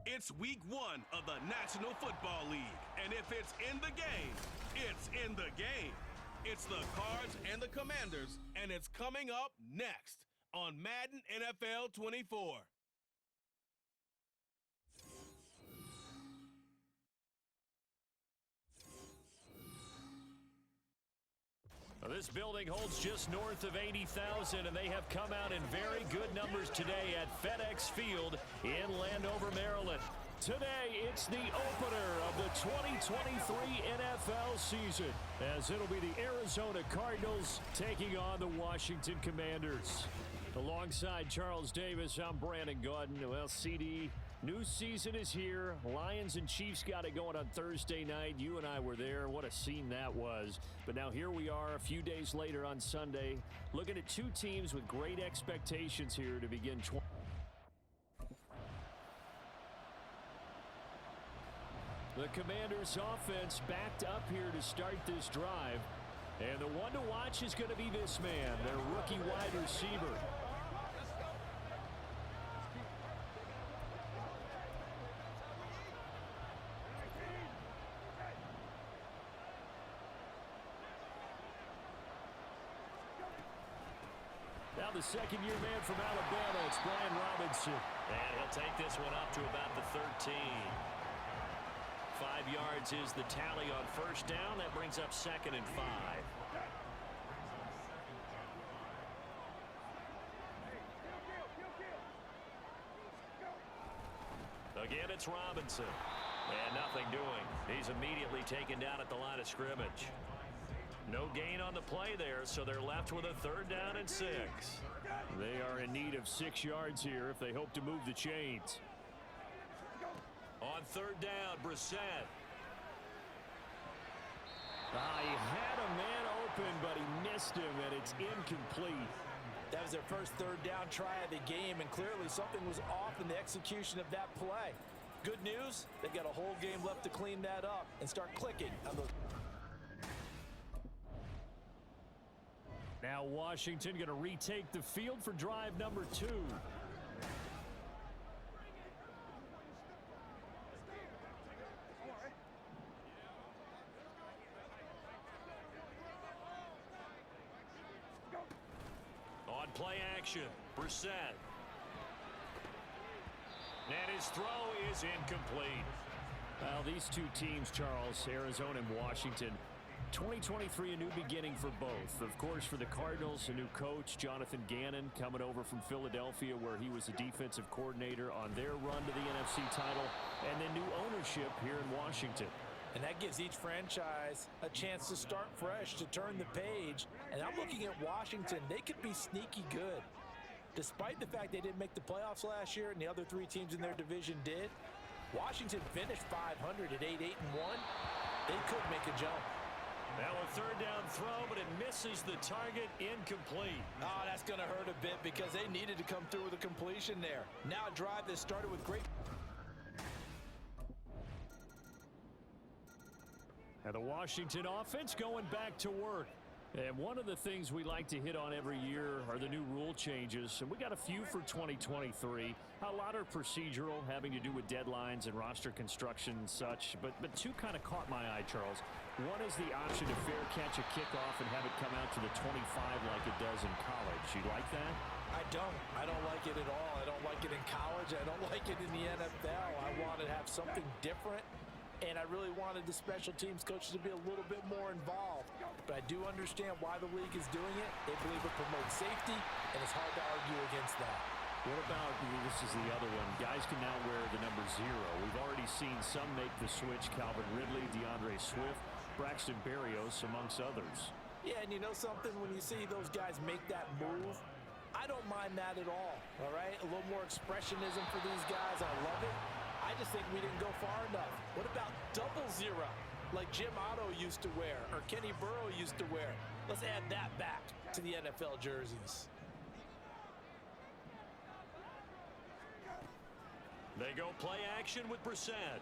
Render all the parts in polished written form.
It's week 1 of the National Football League, and if it's in the game, it's in the game. It's the Cards and the Commanders, and it's coming up next on Madden NFL 24. This building holds just north of 80,000, and they have come out in very good numbers today at FedEx Field in Landover, Maryland. Today, it's the opener of the 2023 NFL season, as it'll be the Arizona Cardinals taking on the Washington Commanders. Alongside Charles Davis, I'm Brandon Gaudin. Well, CD, new season is here. Lions and Chiefs got it going on Thursday night. You and I were there. What a scene that was. But now here we are a few days later on Sunday, looking at two teams with great expectations here to begin. The Commanders' offense backed up here to start this drive. And the one to watch is going to be this man, their rookie wide receiver. Now the second-year man from Alabama, it's Brian Robinson. And he'll take this one up to about the 13. 5 yards is the tally on first down. That brings up 2nd and 5. Again, it's Robinson. And nothing doing. He's immediately taken down at the line of scrimmage. No gain on the play there, so they're left with a 3rd down and 6. They are in need of 6 yards here if they hope to move the chains. On 3rd down, Brissett. He had a man open, but he missed him, and it's incomplete. That was their first 3rd down try of the game, and clearly something was off in the execution of that play. Good news, they've got a whole game left to clean that up and start clicking on those. Now Washington going to retake the field for drive number 2. On play action, Brissett. And his throw is incomplete. Well, these two teams, Charles, Arizona and Washington, 2023, a new beginning for both. Of course, for the Cardinals, a new coach, Jonathan Gannon, coming over from Philadelphia, where he was the defensive coordinator on their run to the NFC title, and then new ownership here in Washington. And that gives each franchise a chance to start fresh, to turn the page. And I'm looking at Washington. They could be sneaky good. Despite the fact they didn't make the playoffs last year and the other 3 teams in their division did, Washington finished 500 at 8-1. They could make a jump. Now a 3rd down throw, but it misses the target, incomplete. Oh, that's going to hurt a bit because they needed to come through with a completion there. Now a drive that started with great. And the Washington offense going back to work. And one of the things we like to hit on every year are the new rule changes. And we got a few for 2023. A lot are procedural, having to do with deadlines and roster construction and such. But 2 kind of caught my eye, Charles. One is the option to fair catch a kickoff and have it come out to the 25 like it does in college. You like that? I don't. I don't like it at all. I don't like it in college. I don't like it in the NFL. I want to have something different. And I really wanted the special teams coaches to be a little bit more involved. But I do understand why the league is doing it. They believe it promotes safety, and it's hard to argue against that. What about, this is the other one, guys can now wear the number 0. We've already seen some make the switch, Calvin Ridley, DeAndre Swift, Braxton Berrios, amongst others. Yeah, and you know something? When you see those guys make that move, I don't mind that at all right? A little more expressionism for these guys. I love it. I just think we didn't go far enough. What about 00, like Jim Otto used to wear or Kenny Burrow used to wear? Let's add that back to the NFL jerseys. They go play action with Brissett.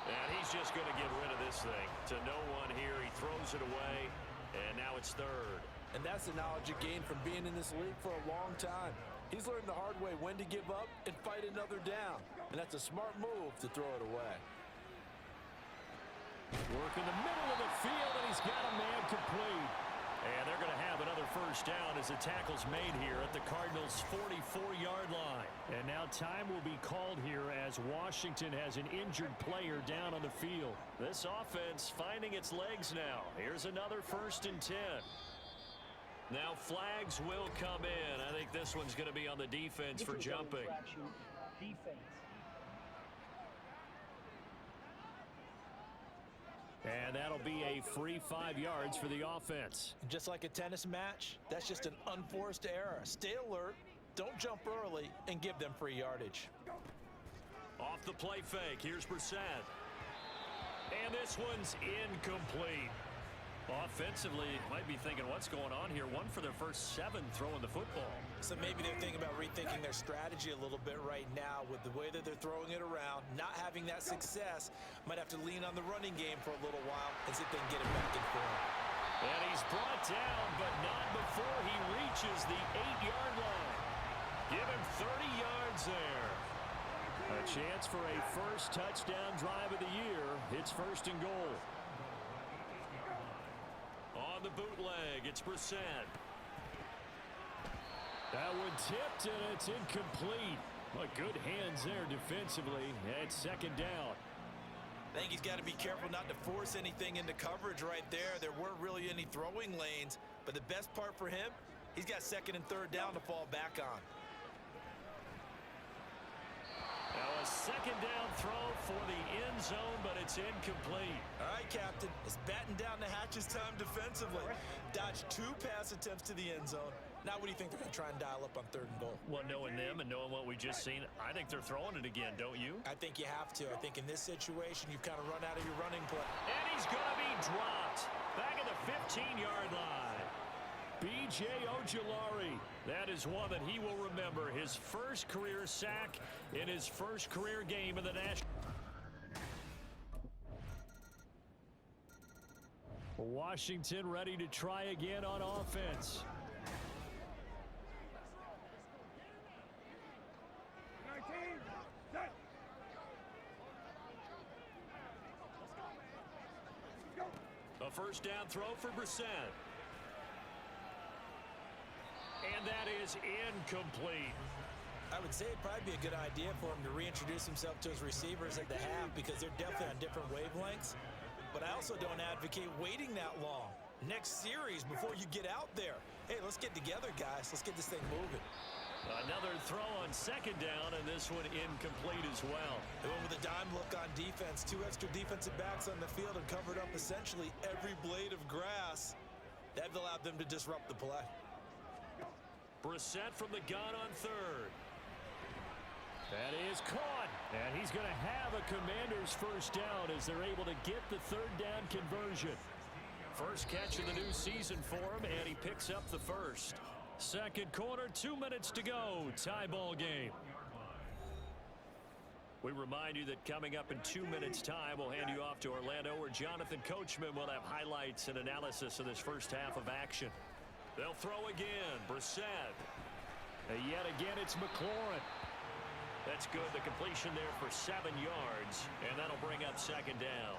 And he's just going to get rid of this thing to no one here. He throws it away, and now it's 3rd. And that's the knowledge you gain from being in this league for a long time. He's learned the hard way when to give up and fight another down. And that's a smart move to throw it away. Work in the middle of the field, and he's got a man complete. And they're going to have another first down as the tackle's made here at the Cardinals' 44-yard line. And now time will be called here as Washington has an injured player down on the field. This offense finding its legs now. Here's another 1st and 10. Now flags will come in. I think this one's going to be on the defense for jumping. Defense. And that'll be a free 5 yards for the offense. Just like a tennis match, that's just an unforced error. Stay alert, don't jump early, and give them free yardage. Off the play fake, here's Brissett. And this one's incomplete. Offensively, might be thinking, what's going on here? 1 for their first 7 throwing the football. So maybe they're thinking about rethinking their strategy a little bit right now with the way that they're throwing it around, not having that success. Might have to lean on the running game for a little while and see if they can get it back in form. And he's brought down, but not before he reaches the 8-yard line. Give him 30 yards there. A chance for a first touchdown drive of the year. It's 1st and goal. On the bootleg, it's Brissett. That one tipped, and it's incomplete. But good hands there defensively. It's 2nd down. I think he's got to be careful not to force anything into coverage right there. There weren't really any throwing lanes, but the best part for him, he's got 2nd and 3rd down to fall back on. Now a 2nd down throw for the end zone, but it's incomplete. All right, Captain, it's batten down the hatches time defensively. Dodged 2 pass attempts to the end zone. Now what do you think they're going to try and dial up on 3rd and goal? Well, knowing them and knowing what we just seen, I think they're throwing it again, don't you? I think you have to. I think in this situation, you've kind of run out of your running play. And he's going to be dropped back at the 15-yard line. B.J. Ojulari, that is one that he will remember. His first career sack in his first career game in the National. Washington ready to try again on offense. A first down throw for Brissett. And that is incomplete. I would say it'd probably be a good idea for him to reintroduce himself to his receivers at the half because they're definitely on different wavelengths. But I also don't advocate waiting that long. Next series before you get out there. Hey, let's get together, guys. Let's get this thing moving. Another throw on 2nd down, and this one incomplete as well. They went with a dime look on defense. 2 extra defensive backs on the field and covered up essentially every blade of grass. That allowed them to disrupt the play. Brissett from the gun on 3rd. That is caught, and he's going to have a Commander's first down as they're able to get the 3rd down conversion. First catch of the new season for him, and he picks up the first. 2nd quarter, 2 minutes to go. Tie ball game. We remind you that coming up in 2 minutes' time, we'll hand you off to Orlando, where Jonathan Coachman will have highlights and analysis of this first half of action. They'll throw again. Brissett. And yet again, it's McLaurin. That's good. The completion there for 7 yards, and that'll bring up 2nd down.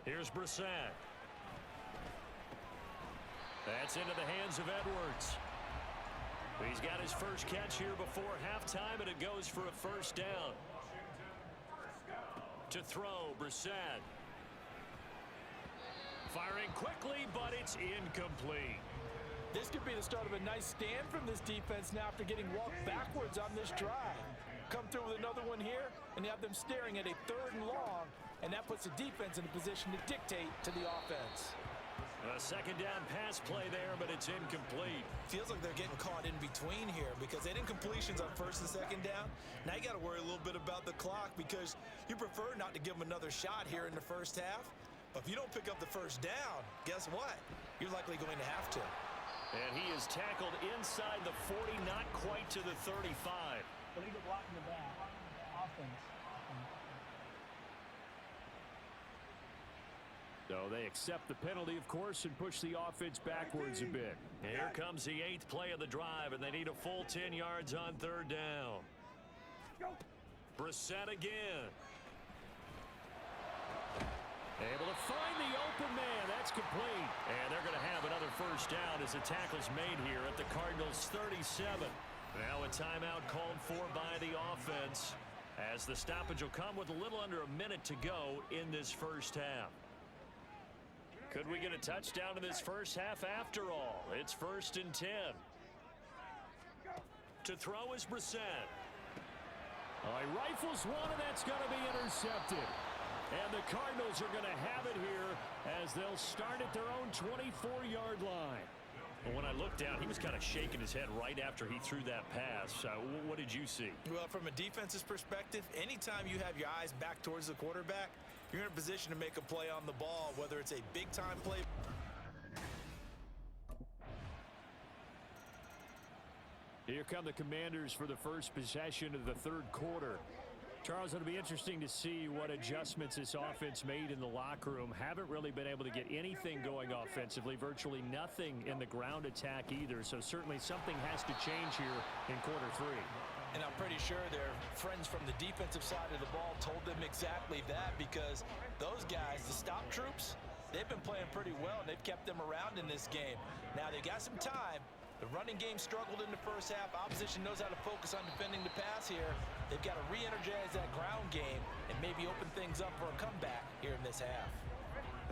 Here's Brissett. That's into the hands of Edwards. He's got his first catch here before halftime, and it goes for a first down. To throw, Brissett. Firing quickly, but it's incomplete. This could be the start of a nice stand from this defense now after getting walked backwards on this drive. Come through with another one here, and you have them staring at a 3rd and long, and that puts the defense in a position to dictate to the offense. A 2nd down pass play there, but it's incomplete. Feels like they're getting caught in between here because they had incompletions on 1st and 2nd down. Now you got to worry a little bit about the clock because you prefer not to give them another shot here in the first half. But if you don't pick up the first down, guess what? You're likely going to have to. And he is tackled inside the 40, not quite to the 35. Illegal block in the back. Offense. So they accept the penalty, of course, and push the offense backwards a bit. Here comes the 8th play of the drive, and they need a full 10 yards on 3rd down. Brissett again. Able to find the open man. That's complete. And they're going to have another first down as the tackle's made here at the Cardinals' 37. Now a timeout called for by the offense, as the stoppage will come with a little under a minute to go in this first half. Could we get a touchdown in this first half after all? It's 1st and 10. To throw is Brissett. He rifles one, and that's going to be intercepted. And the Cardinals are going to have it here as they'll start at their own 24-yard line. When I looked down, he was kind of shaking his head right after he threw that pass. What did you see? Well, from a defense's perspective, anytime you have your eyes back towards the quarterback, you're in a position to make a play on the ball, whether it's a big-time play. Here come the Commanders for the first possession of the 3rd quarter. Charles, it'll be interesting to see what adjustments this offense made in the locker room. Haven't really been able to get anything going offensively, virtually nothing in the ground attack either. So certainly something has to change here in quarter 3. And I'm pretty sure their friends from the defensive side of the ball told them exactly that, because those guys, the stop troops, they've been playing pretty well, and they've kept them around in this game. Now they've got some time. The running game struggled in the first half. Opposition knows how to focus on defending the pass here. They've got to re-energize that ground game and maybe open things up for a comeback here in this half.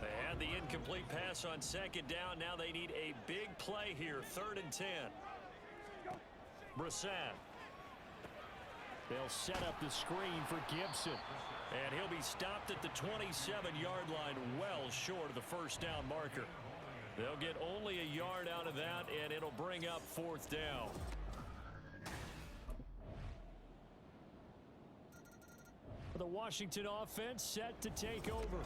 They had the incomplete pass on 2nd down. Now they need a big play here, 3rd and 10. Brissett. They'll set up the screen for Gibson. And he'll be stopped at the 27-yard line, well short of the first down marker. They'll get only a yard out of that, and it'll bring up 4th down. The Washington offense set to take over.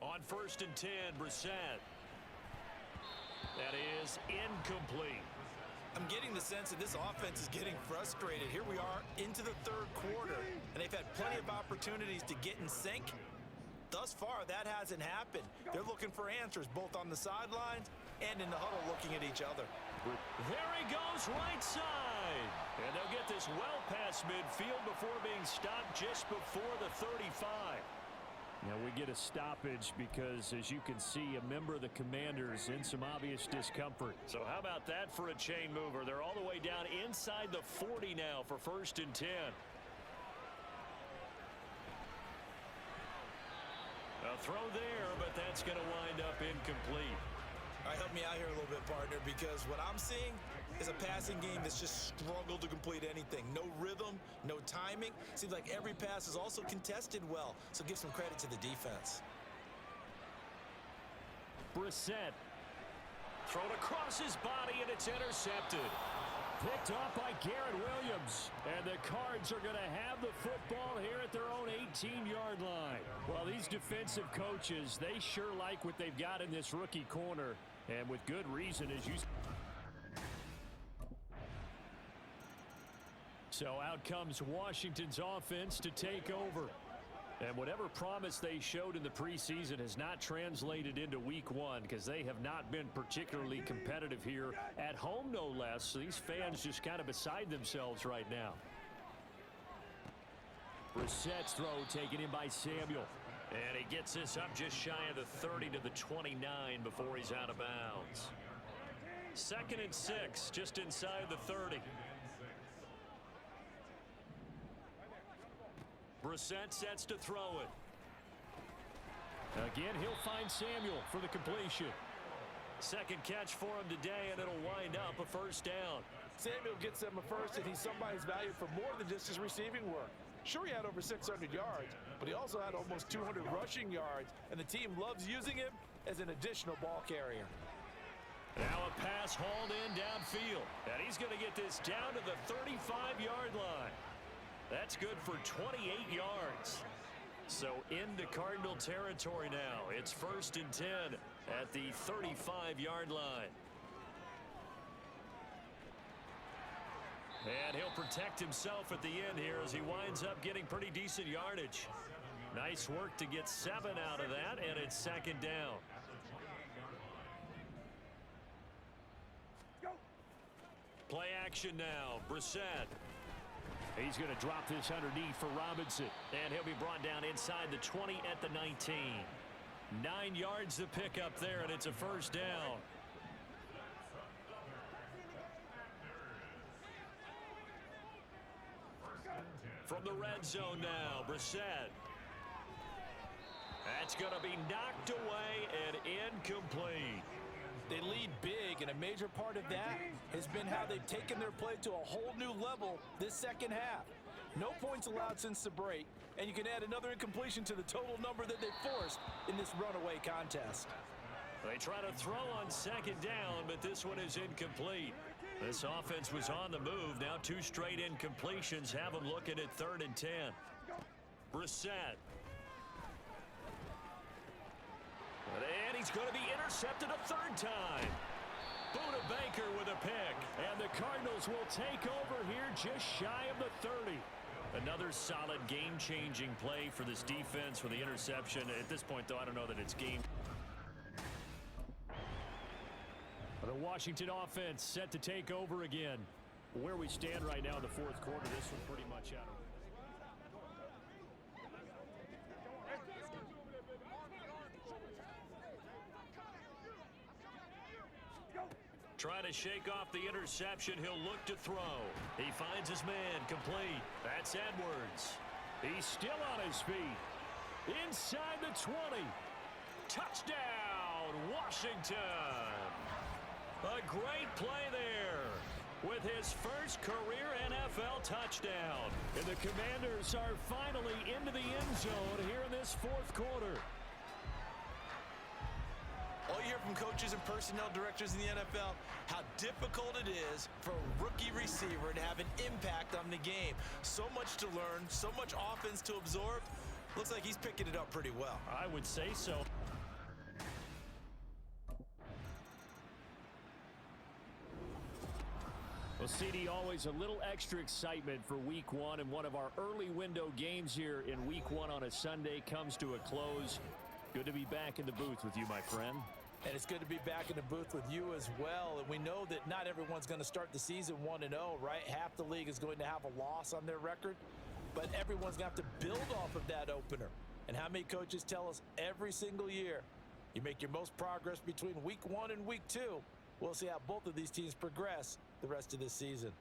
On 1st and 10, Brissett. That is incomplete. I'm getting the sense that this offense is getting frustrated. Here we are into the 3rd quarter, and they've had plenty of opportunities to get in sync. Thus far, that hasn't happened. They're looking for answers both on the sidelines and in the huddle looking at each other. There he goes, right side. And they'll get this well past midfield before being stopped just before the 35. Now we get a stoppage because, as you can see, a member of the Commanders in some obvious discomfort. So how about that for a chain mover? They're all the way down inside the 40 now for 1st and 10. A throw there, but that's going to wind up incomplete. All right, help me out here a little bit, partner, because what I'm seeing is a passing game that's just struggled to complete anything. No rhythm, no timing. Seems like every pass is also contested well, so give some credit to the defense. Brissett. Thrown across his body, and it's intercepted. Picked off by Garrett Williams. And the Cards are going to have the football here at their own 18-yard line. Well, these defensive coaches, they sure like what they've got in this rookie corner. And with good reason, as you... So out comes Washington's offense to take over. And whatever promise they showed in the preseason has not translated into week 1, because they have not been particularly competitive here at home, no less. So these fans just kind of beside themselves right now. Brissett's throw taken in by Samuel. And he gets this up just shy of the 30 to the 29 before he's out of bounds. 2nd and 6, just inside the 30. Brissett sets to throw it. Again, he'll find Samuel for the completion. Second catch for him today, and it'll wind up a first down. Samuel gets them a first, and he's somebody's valued for more than just his receiving work. Sure, he had over 600 yards, but he also had almost 200 rushing yards, and the team loves using him as an additional ball carrier. Now a pass hauled in downfield, and he's going to get this down to the 35-yard line. That's good for 28 yards. So into Cardinal territory now. It's 1st and 10 at the 35-yard line. And he'll protect himself at the end here as he winds up getting pretty decent yardage. Nice work to get 7 out of that, and it's 2nd down. Play action now. Brissett. He's going to drop this underneath for Robinson. And he'll be brought down inside the 20 at the 19. 9 yards to pick up there, and it's a 1st down. From the red zone now, Brissett. That's going to be knocked away and incomplete. They lead big, and a major part of that has been how they've taken their play to a whole new level this second half. No points allowed since the break, and you can add another incompletion to the total number that they forced in this runaway contest. They try to throw on 2nd down, but this one is incomplete. This offense was on the move. Now 2 straight incompletions have them looking at 3rd and 10. Brissett. And he's going to be intercepted a 3rd time. Buda Baker with a pick. And the Cardinals will take over here just shy of the 30. Another solid game-changing play for this defense with the interception. At this point, though, I don't know that it's game. The Washington offense set to take over again. Where we stand right now in the 4th quarter, this one pretty much out of it. Trying to shake off the interception. He'll look to throw. He finds his man complete. That's Edwards. He's still on his feet. Inside the 20. Touchdown, Washington. A great play there with his first career NFL touchdown. And the Commanders are finally into the end zone here in this 4th quarter. All you hear from coaches and personnel directors in the NFL, how difficult it is for a rookie receiver to have an impact on the game. So much to learn, so much offense to absorb. Looks like he's picking it up pretty well. I would say so. Well, CD, always a little extra excitement for Week 1, and one of our early window games here in Week 1 on a Sunday comes to a close. Good to be back in the booth with you, my friend. And it's good to be back in the booth with you as well. And we know that not everyone's going to start the season 1-0, right? Half the league is going to have a loss on their record, but everyone's going to have to build off of that opener. And how many coaches tell us every single year, you make your most progress between Week 1 and Week 2. We'll see how both of these teams progress the rest of this season.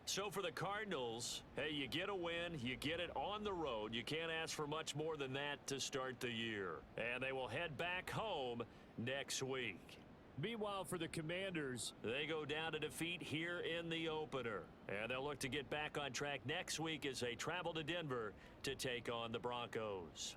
So for the Cardinals, hey, you get a win, you get it on the road. You can't ask for much more than that to start the year. And they will head back home next week. Meanwhile, for the Commanders, they go down to defeat here in the opener. And they'll look to get back on track next week as they travel to Denver to take on the Broncos.